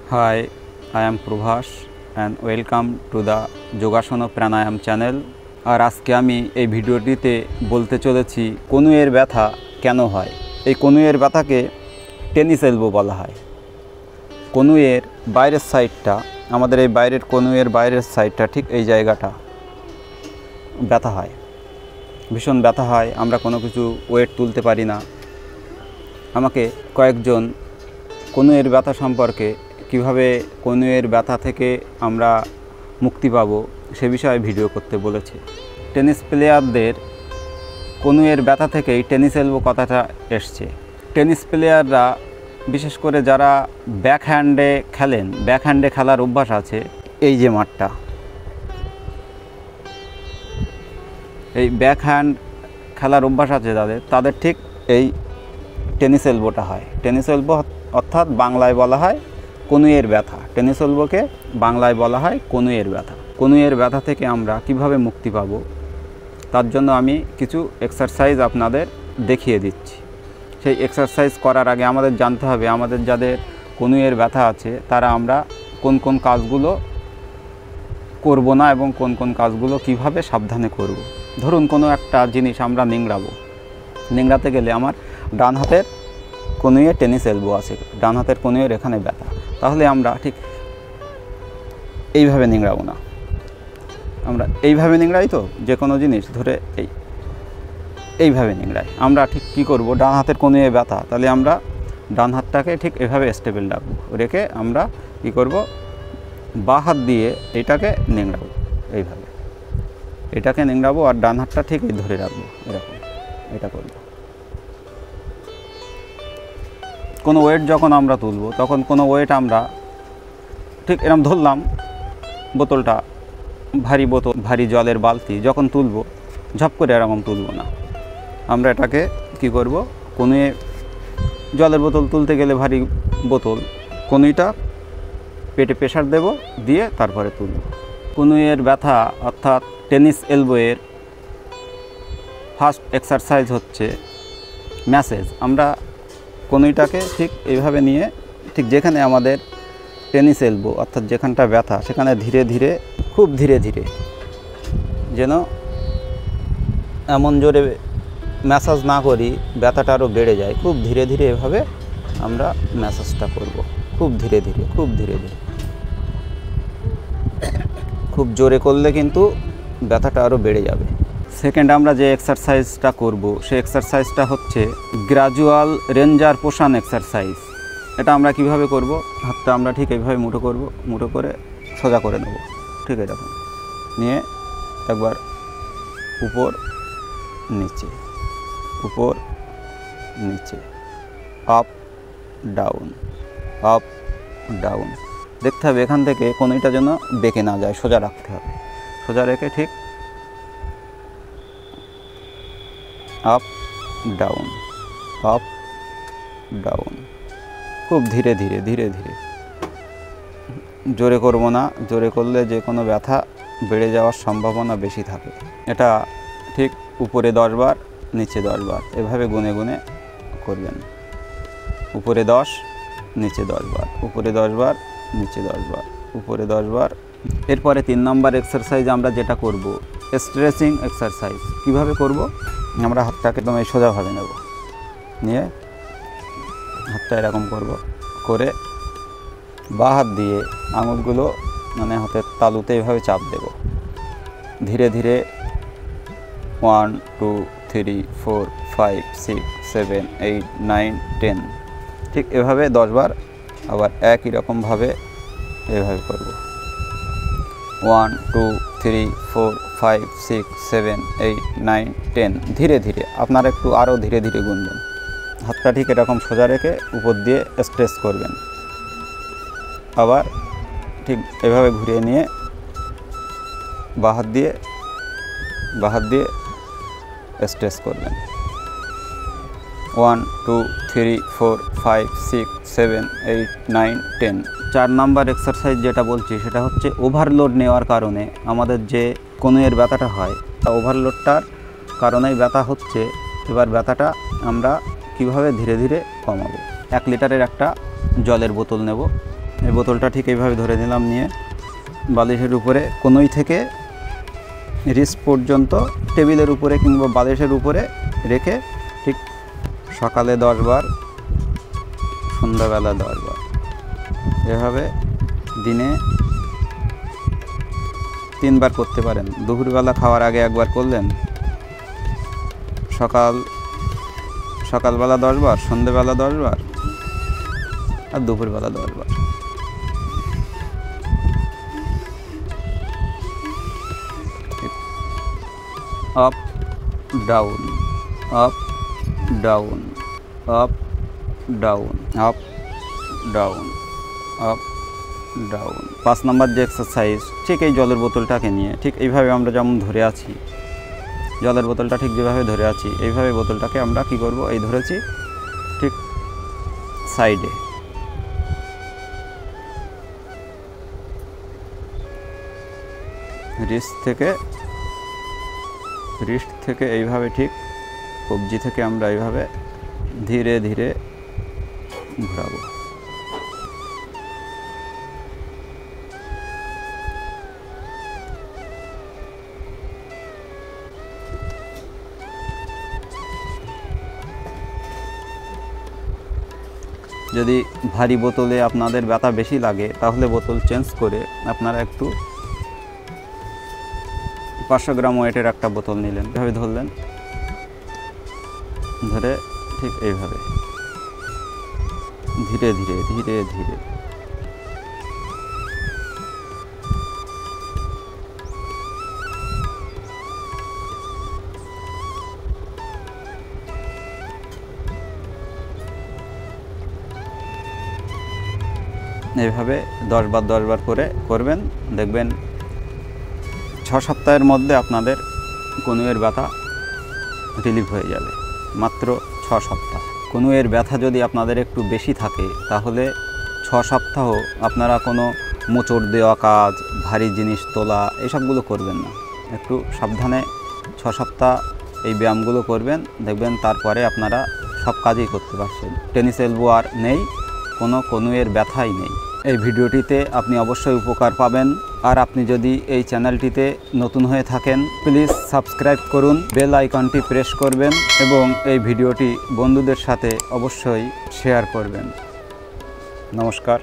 Hi, I am Prabhas and welcome to the Yogasana Pranayam channel। আর আজকে আমি এই ভিডিওটিতে বলতে চলেছি কনুইয়ের ব্যথা কেন হয়। এই কনুইয়ের ব্যথাকে টেনিস এলবো বলা হয়। কনুইয়ের বাইরের সাইডটা, আমাদের এই বাইরের কনুইয়ের বাইরের সাইডটা ঠিক এই জায়গাটা ব্যথা হয়, ভীষণ ব্যথা হয়। আমরা কোনো কিছু ওয়েট তুলতে পারি না। আমাকে কয়েকজন কনুইয়ের ব্যথা সম্পর্কে, কিভাবে কনুইয়ের ব্যথা থেকে আমরা মুক্তি পাব সে বিষয়ে ভিডিও করতে বলেছে। টেনিস প্লেয়ারদের কনুইয়ের ব্যথা থেকেই টেনিস এলবো কথাটা এসছে। টেনিস প্লেয়াররা বিশেষ করে যারা ব্যাকহ্যান্ডে খেলেন, ব্যাকহ্যান্ডে খেলার অভ্যাস আছে, এই যে মাঠটা, এই ব্যাকহ্যান্ড খেলার অভ্যাস আছে তাদের ঠিক এই টেনিস এলবোটা হয়। টেনিস এলবো অর্থাৎ বাংলায় বলা হয় কনুইয়ের ব্যথা। টেনিস এলবোকে বাংলায় বলা হয় কনুইয়ের ব্যথা। কনুইয়ের ব্যথা থেকে আমরা কিভাবে মুক্তি পাব তার জন্য আমি কিছু এক্সারসাইজ আপনাদের দেখিয়ে দিচ্ছি। সেই এক্সারসাইজ করার আগে আমাদের জানতে হবে আমাদের যাদের কনুইয়ের ব্যথা আছে তারা আমরা কোন কোন কাজগুলো করব না এবং কোন কোন কাজগুলো কিভাবে সাবধানে করব। ধরুন কোনো একটা জিনিস আমরা নিংড়াতে গেলে আমার ডান হাতের কনুইয়ে টেনিস এলবো আছে, ডান হাতের কনুইয়ের এখানে ব্যথা, তাহলে আমরা ঠিক এইভাবে নিংড়াবো না। আমরা এইভাবে নিংড়াই তো, যে কোনো জিনিস ধরে এইভাবে নিংড়াই। আমরা ঠিক কী করব, ডান হাতের কনুইয়ে ব্যথা, তাহলে আমরা ডান হাতটাকে ঠিক এভাবে স্টেবল রাখবো, রেখে আমরা কী করব, বাঁ হাত দিয়ে এটাকে নিংড়াবো, এইভাবে এটাকে নিংড়াবো আর ডান হাতটা ঠিক এই ধরে রাখবো, এরকম এটা করব। কোনো ওয়েট যখন আমরা তুলব তখন কোনো ওয়েট আমরা ঠিক এরকম ধরলাম, বোতলটা ভারী জলের বালতি যখন তুলব ঝপ করে এরকম তুলব না। আমরা এটাকে কি করব, কনুইয়ে জলের বোতল তুলতে গেলে ভারী বোতল, কনুইটা পেটে প্রেশার দেব, দিয়ে তারপরে তুলব। কনুইয়ের ব্যথা অর্থাৎ টেনিস এলবোয়ের ফার্স্ট এক্সারসাইজ হচ্ছে ম্যাসেজ। আমরা কনুইটাকে ঠিক এইভাবে নিয়ে ঠিক যেখানে আমাদের টেনিস এলবো অর্থাৎ যেখানটা ব্যথা সেখানে ধীরে ধীরে, খুব ধীরে ধীরে, যেন এমন জোরে ম্যাসাজ না করি ব্যথাটা আরও বেড়ে যায়, খুব ধীরে ধীরে এভাবে আমরা ম্যাসাজটা করব, খুব ধীরে ধীরে, খুব ধীরে ধীরে। খুব জোরে করলে কিন্তু ব্যথাটা আরও বেড়ে যাবে। সেকেন্ড আমরা যে এক্সারসাইজটা করব সেই এক্সারসাইজটা হচ্ছে গ্র্যাজুয়াল রেঞ্জার পোশন এক্সারসাইজ। এটা আমরা কিভাবে করব, হাতটা আমরা ঠিক এইভাবে মুঠো করব, মুঠো করে সোজা করে নেব, ঠিক এরকম নিয়ে একবার উপর নিচে, উপর নিচে, আপ ডাউন, আপ ডাউন। দেখতে হবে এখান থেকে কনুইটা যেন বেঁকে না যায়, সোজা রাখতে হবে, সোজা রেখে ঠিক আপ ডাউন, আপ ডাউন, খুব ধীরে ধীরে, ধীরে ধীরে, জোরে করব না। জোরে করলে যে কোনো ব্যথা বেড়ে যাওয়ার সম্ভাবনা বেশি থাকে। এটা ঠিক উপরে 10 বার, নিচে 10 বার, এভাবে গুনে গুনে করবেন। উপরে 10, নিচে 10 বার, উপরে 10 বার, নিচে 10 বার, উপরে 10 বার। এরপরে 3 নম্বর এক্সারসাইজ আমরা যেটা করব স্ট্রেচিং এক্সারসাইজ। কিভাবে করব, আমরা হাতটাকে একদম এই সোজাভাবে নেব, নিয়ে হাতটা এরকম করব, করে বাঁ হাত দিয়ে আঙুলগুলো মানে হাতের তালুতে এইভাবে চাপ দেব, ধীরে ধীরে 1 2 3 4 5 6 7 8 9 10, ঠিক এভাবে 10 বার। আবার একই রকমভাবে এভাবে করব, 1 2 3 4 5 6 7 8 9 10, ধীরে ধীরে। আপনারা একটু আরও ধীরে ধীরে গুনবেন। হাতটা ঠিক এরকম সোজা রেখে উপর দিয়ে স্ট্রেচ করবেন, আবার ঠিক এভাবে ঘুরিয়ে নিয়ে বাঁ হাত দিয়ে স্ট্রেচ করবেন, 1 2 3 4 5 6 7 8 9 10। 4 নাম্বার এক্সারসাইজ যেটা বলছি সেটা হচ্ছে ওভারলোড নেওয়ার কারণে আমাদের যে কনুইয়ের ব্যথাটা হয়, তা ওভারলোডটার কারণেই ব্যথা হচ্ছে। এবার ব্যথাটা আমরা কিভাবে ধীরে ধীরে কমাবো। 1 লিটারের একটা জলের বোতল নেব, এই বোতলটা ঠিক এইভাবে ধরে নিলাম, নিয়ে বালিশের উপরে কোনোই থেকে রিস্ট পর্যন্ত টেবিলের উপরে কিংবা বালিশের উপরে রেখে ঠিক সকালে 10 বার, সন্ধ্যাবেলা 10 বার, এভাবে দিনে 3 বার করতে পারেন। দুপুরবেলা খাওয়ার আগে একবার করলেন, সকালবেলা 10 বার, সন্ধ্যাবেলা 10 বার আর দুপুরবেলা 10 বার। Up down, up down, up down, up down, up down. 5 নম্বর যে এক্সারসাইজ, ঠিক এই জলের বোতলটাকে নিয়ে ঠিক এইভাবে আমরা যেমন ধরে আছি, জলের বোতলটা ঠিক যেভাবে ধরে আছি, এইভাবে বোতলটাকে আমরা কি করব, এই ধরেছি ঠিক সাইডে, রিস্ট থেকে এইভাবে ঠিক কবজি থেকে আমরা এইভাবে ধীরে ধীরে ঘোরাবো। যদি ভারী বোতলে আপনাদের ব্যথা বেশি লাগে তাহলে বোতল চেঞ্জ করে আপনারা একটু 500 গ্রাম ওয়েটের একটা বোতল নিলেন, এভাবে ধরলেন, ধরে ঠিক এইভাবে ধীরে ধীরে ধীরে ধীরে এইভাবে 10 বার করে করবেন, দেখবেন 6 সপ্তাহের মধ্যে আপনাদের কনুইয়ের ব্যথা রিলিফ হয়ে যাবে। মাত্র 6 সপ্তাহ। কনুইয়ের ব্যথা যদি আপনাদের একটু বেশি থাকে তাহলে 6 সপ্তাহ আপনারা কোনো মোচড় দেওয়া কাজ, ভারী জিনিস তোলা এসবগুলো করবেন না। একটু সাবধানে 6 সপ্তাহ এই ব্যায়ামগুলো করবেন, দেখবেন তারপরে আপনারা সব কাজই করতে পারছেন। টেনিস এলবো আর নেই, কোনো কনুইয়ের ব্যথাই নেই। এই ভিডিওটিতে আপনি অবশ্যই উপকার পাবেন। আর আপনি যদি এই চ্যানেলটিতে নতুন হয়ে থাকেন প্লিজ সাবস্ক্রাইব করুন, বেল আইকনটি প্রেস করবেন এবং এই ভিডিওটি বন্ধুদের সাথে অবশ্যই শেয়ার করবেন। নমস্কার।